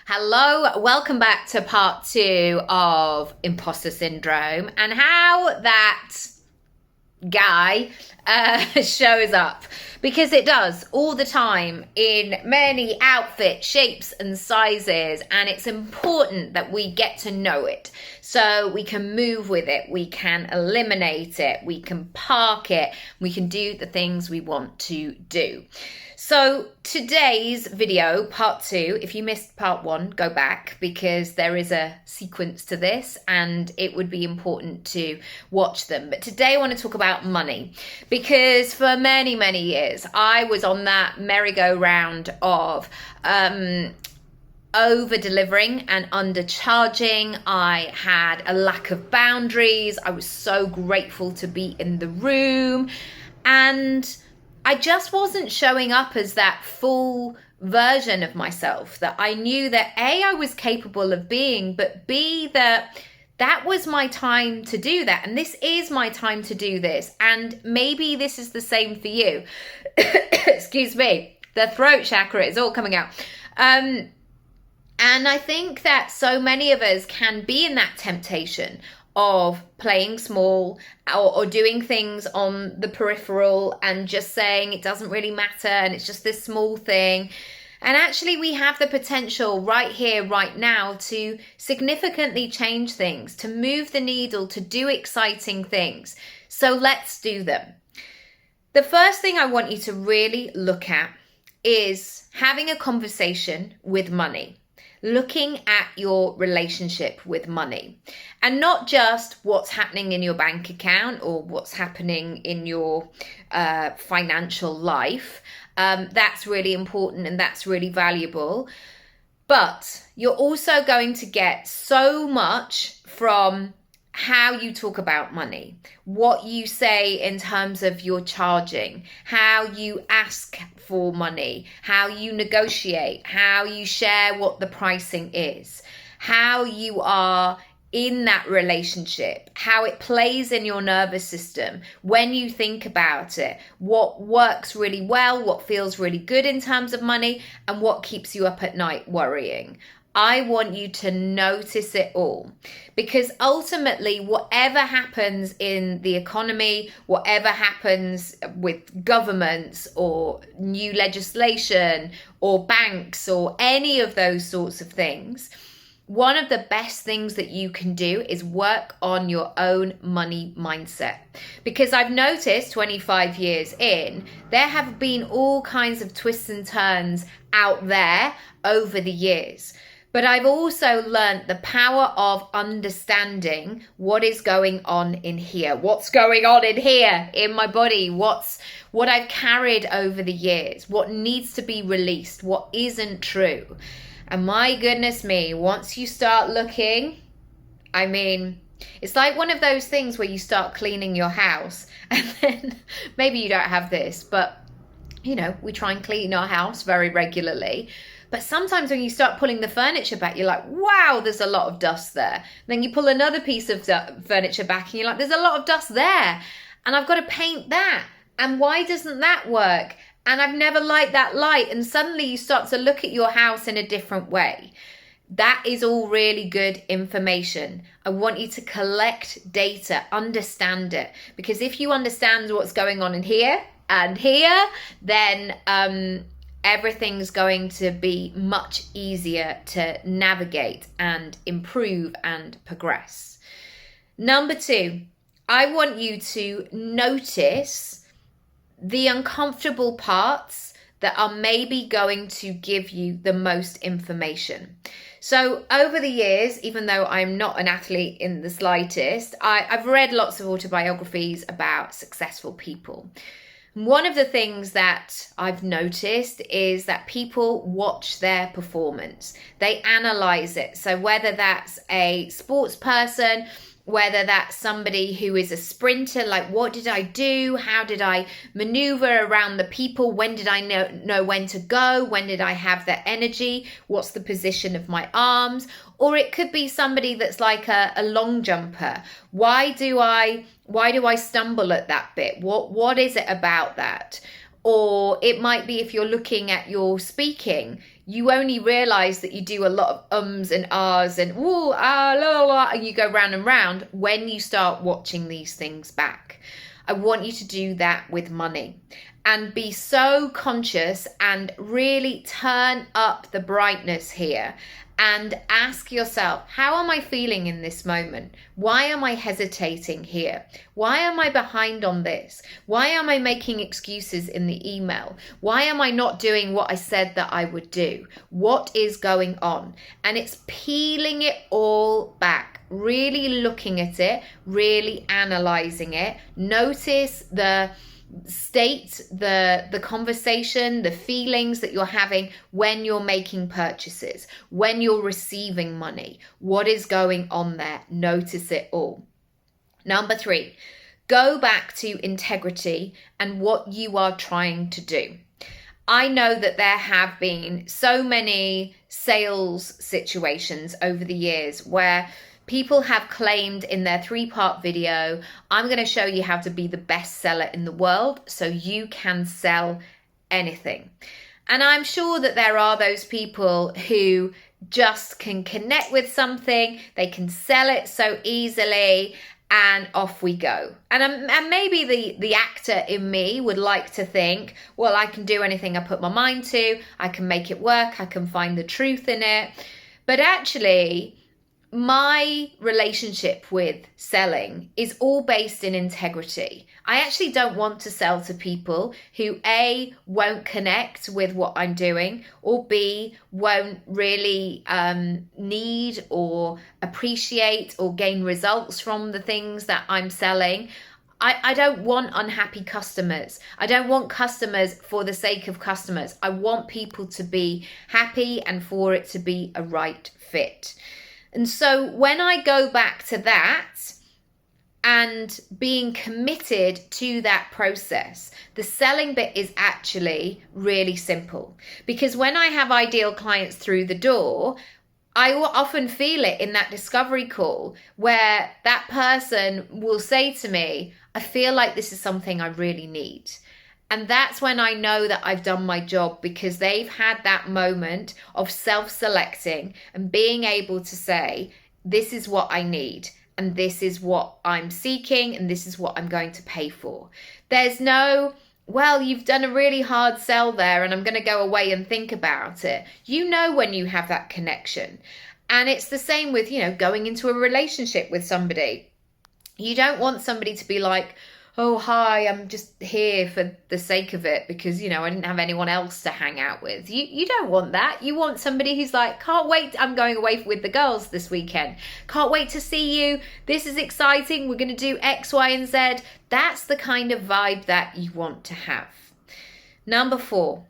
Hello, welcome back to part 2 of Imposter Syndrome and how that guy shows up, because it does all the time in many outfits, shapes and sizes, and it's important that we get to know it so we can move with it, we can eliminate it, we can park it, we can do the things we want to do. So today's video, part 2, if you missed part 1, go back, because there is a sequence to this and it would be important to watch them. But today I want to talk about money, because for many, many years I was on that merry-go-round of over-delivering and undercharging. I had a lack of boundaries. I was so grateful to be in the room, and I just wasn't showing up as that full version of myself that I knew that A, I was capable of being, but B, that was my time to do that. And this is my time to do this. And maybe this is the same for you. Excuse me. The throat chakra is all coming out. And I think that so many of us can be in that temptation of playing small or doing things on the peripheral and just saying it doesn't really matter and it's just this small thing. And actually we have the potential right here, right now, to significantly change things, to move the needle, to do exciting things. So let's do them. The first thing I want you to really look at is having a conversation with money. Looking at your relationship with money, and not just what's happening in your bank account or what's happening in your financial life. That's really important and that's really valuable. But you're also going to get so much from how you talk about money, what you say in terms of your charging, how you ask for money, how you negotiate, how you share what the pricing is, how you are in that relationship, how it plays in your nervous system when you think about it, what works really well, what feels really good in terms of money, and what keeps you up at night worrying. I want you to notice it all, because ultimately whatever happens in the economy, whatever happens with governments or new legislation or banks or any of those sorts of things, one of the best things that you can do is work on your own money mindset. Because I've noticed 25 years in, there have been all kinds of twists and turns out there over the years. But I've also learned the power of understanding what is going on in here. What's going on in here in my body? What I've carried over the years? What needs to be released? What isn't true? And my goodness me, once you start looking, I mean, it's like one of those things where you start cleaning your house and then maybe you don't have this, but you know, we try and clean our house very regularly. But sometimes when you start pulling the furniture back, you're like, wow, there's a lot of dust there. Then you pull another piece of furniture back and you're like, there's a lot of dust there. And I've got to paint that. And why doesn't that work? And I've never liked that light. And suddenly you start to look at your house in a different way. That is all really good information. I want you to collect data, understand it. Because if you understand what's going on in here and here, then everything's going to be much easier to navigate and improve and progress. Number 2, I want you to notice the uncomfortable parts that are maybe going to give you the most information. So over the years, even though I'm not an athlete in the slightest, I've read lots of autobiographies about successful people. One of the things that I've noticed is that people watch their performance. They analyze it. So whether that's a sports person, whether that's somebody who is a sprinter, like what did I do? How did I maneuver around the people? When did I know when to go? When did I have that energy? What's the position of my arms? Or it could be somebody that's like a long jumper. Why do I stumble at that bit? What is it about that? Or it might be if you're looking at your speaking, you only realize that you do a lot of ums and ahs and ooh, ah, la, la, la, and you go round and round when you start watching these things back. I want you to do that with money and be so conscious and really turn up the brightness here and ask yourself, how am I feeling in this moment? Why am I hesitating here? Why am I behind on this? Why am I making excuses in the email? Why am I not doing what I said that I would do? What is going on? And it's peeling it all back, really looking at it, really analyzing it. Notice the state, the conversation, the feelings that you're having when you're making purchases, when you're receiving money. What is going on there? Notice it all. Number 3, go back to integrity and what you are trying to do. I know that there have been so many sales situations over the years where people have claimed in their 3-part video, I'm going to show you how to be the best seller in the world so you can sell anything. And I'm sure that there are those people who just can connect with something, they can sell it so easily, and off we go. And maybe the actor in me would like to think, well, I can do anything I put my mind to, I can make it work, I can find the truth in it. But actually, my relationship with selling is all based in integrity. I actually don't want to sell to people who A, won't connect with what I'm doing, or B, won't really need or appreciate or gain results from the things that I'm selling. I don't want unhappy customers. I don't want customers for the sake of customers. I want people to be happy and for it to be a right fit. And so when I go back to that and being committed to that process, the selling bit is actually really simple. Because when I have ideal clients through the door, I will often feel it in that discovery call where that person will say to me, I feel like this is something I really need. And that's when I know that I've done my job, because they've had that moment of self-selecting and being able to say, this is what I need, and this is what I'm seeking, and this is what I'm going to pay for. There's no, well, you've done a really hard sell there and I'm going to go away and think about it. You know when you have that connection. And it's the same with, going into a relationship with somebody. You don't want somebody to be like, oh, hi, I'm just here for the sake of it because, I didn't have anyone else to hang out with. You don't want that. You want somebody who's like, can't wait, I'm going away with the girls this weekend. Can't wait to see you. This is exciting. We're going to do X, Y, and Z. That's the kind of vibe that you want to have. Number 4,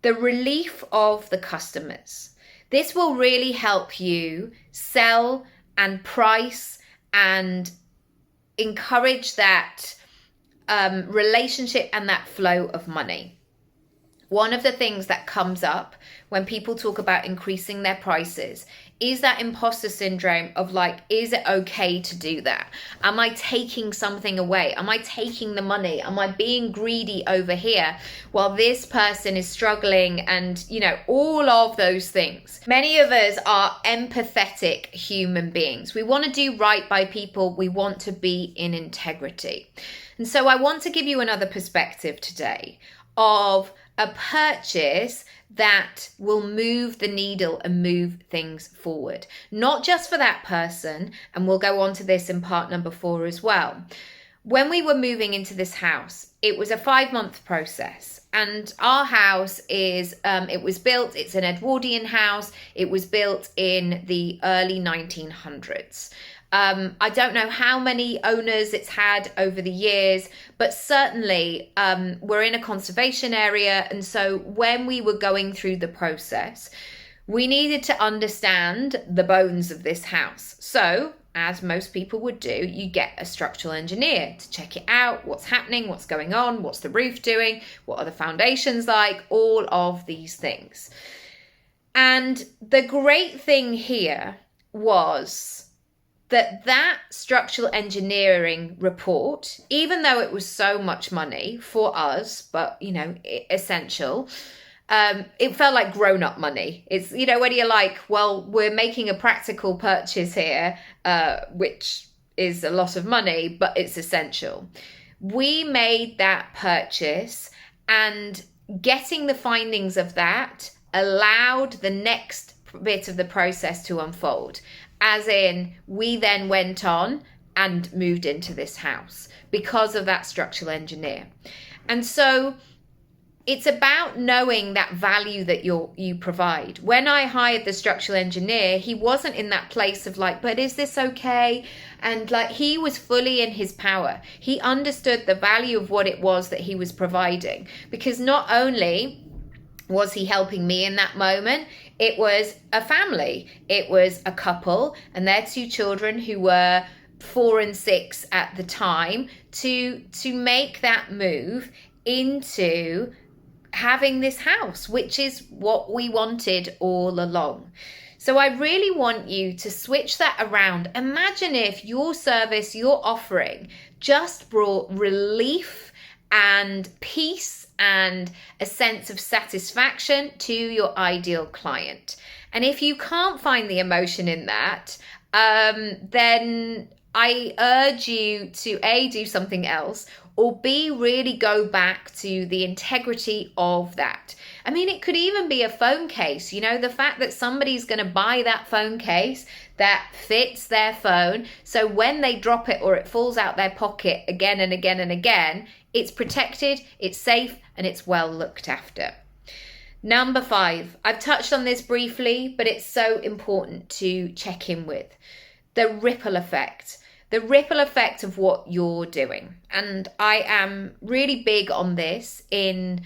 the relief of the customers. This will really help you sell and price and encourage that relationship and that flow of money. One of the things that comes up when people talk about increasing their prices is that imposter syndrome of like, is it okay to do that? Am I taking something away? Am I taking the money? Am I being greedy over here while this person is struggling? And, all of those things. Many of us are empathetic human beings. We want to do right by people. We want to be in integrity. And so I want to give you another perspective today of a purchase that will move the needle and move things forward. Not just for that person, and we'll go on to this in part number 4 as well. When we were moving into this house, it was a 5-month process. And our house is, it was built, it's an Edwardian house. It was built in the early 1900s. I don't know how many owners it's had over the years, but certainly we're in a conservation area. And so when we were going through the process, we needed to understand the bones of this house. So, as most people would do, you get a structural engineer to check it out, what's happening, what's going on, what's the roof doing, what are the foundations like, all of these things. And the great thing here was that structural engineering report, even though it was so much money for us, but, essential, it felt like grown-up money. It's, you know, when you're like, well, we're making a practical purchase here, which is a lot of money, but it's essential. We made that purchase, and getting the findings of that allowed the next bit of the process to unfold. As in, we then went on and moved into this house because of that structural engineer. And so it's about knowing that value that you provide. When I hired the structural engineer, he wasn't in that place of like, but is this okay? And like, he was fully in his power. He understood the value of what it was that he was providing, because not only was he helping me in that moment, it was a family. It was a couple and their 2 children who were 4 and 6 at the time, to make that move into having this house, which is what we wanted all along. So I really want you to switch that around. Imagine if your service, your offering, just brought relief and peace and a sense of satisfaction to your ideal client. And if you can't find the emotion in that, then I urge you to A, do something else, or B, really go back to the integrity of that. I mean, it could even be a phone case. You know, the fact that somebody's going to buy that phone case that fits their phone, so when they drop it or it falls out their pocket again and again and again, it's protected, it's safe, and it's well looked after. Number 5, I've touched on this briefly, but it's so important to check in with. The ripple effect. The ripple effect of what you're doing. And I am really big on this in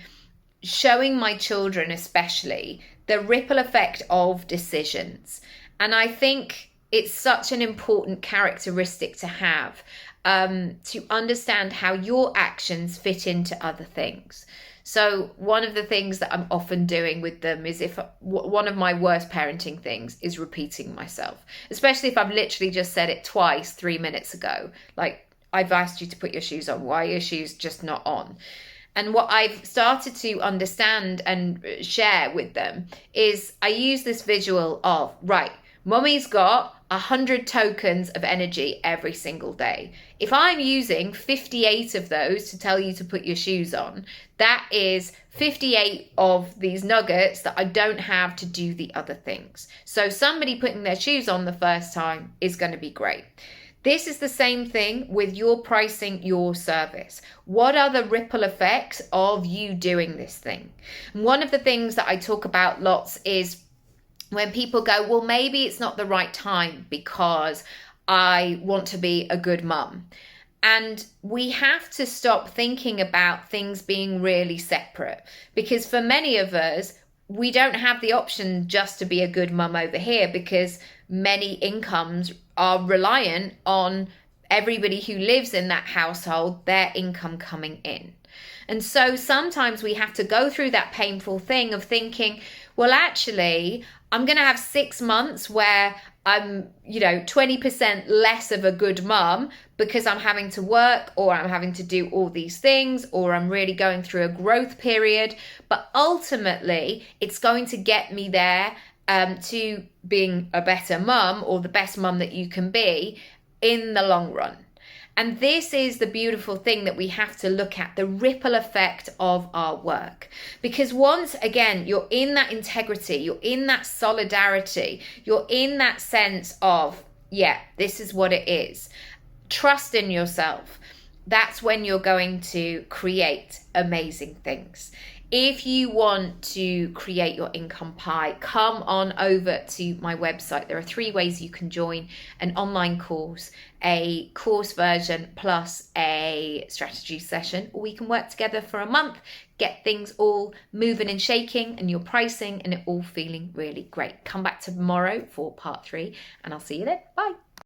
showing my children especially the ripple effect of decisions. And I think it's such an important characteristic to have, to understand how your actions fit into other things. So one of the things that I'm often doing with them is, if one of my worst parenting things is repeating myself, especially if I've literally just said it twice 3 minutes ago. Like, I've asked you to put your shoes on. Why are your shoes just not on? And what I've started to understand and share with them is I use this visual of, right, Mummy's got 100 tokens of energy every single day. If I'm using 58 of those to tell you to put your shoes on, that is 58 of these nuggets that I don't have to do the other things. So somebody putting their shoes on the first time is going to be great. This is the same thing with your pricing, your service. What are the ripple effects of you doing this thing? And one of the things that I talk about lots is when people go, well, maybe it's not the right time because I want to be a good mum. And we have to stop thinking about things being really separate, because for many of us, we don't have the option just to be a good mum over here, because many incomes are reliant on everybody who lives in that household, their income coming in. And so sometimes we have to go through that painful thing of thinking, well, actually, I'm going to have 6 months where I'm, 20% less of a good mum because I'm having to work, or I'm having to do all these things, or I'm really going through a growth period. But ultimately, it's going to get me there to being a better mum, or the best mum that you can be in the long run. And this is the beautiful thing that we have to look at, the ripple effect of our work. Because once again, you're in that integrity, you're in that solidarity, you're in that sense of, yeah, this is what it is. Trust in yourself. That's when you're going to create amazing things. If you want to create your income pie, come on over to my website. There are 3 ways you can join: an online course, a course version, plus a strategy session. Or we can work together for a month, get things all moving and shaking, and your pricing, and it all feeling really great. Come back tomorrow for part 3, and I'll see you then. Bye.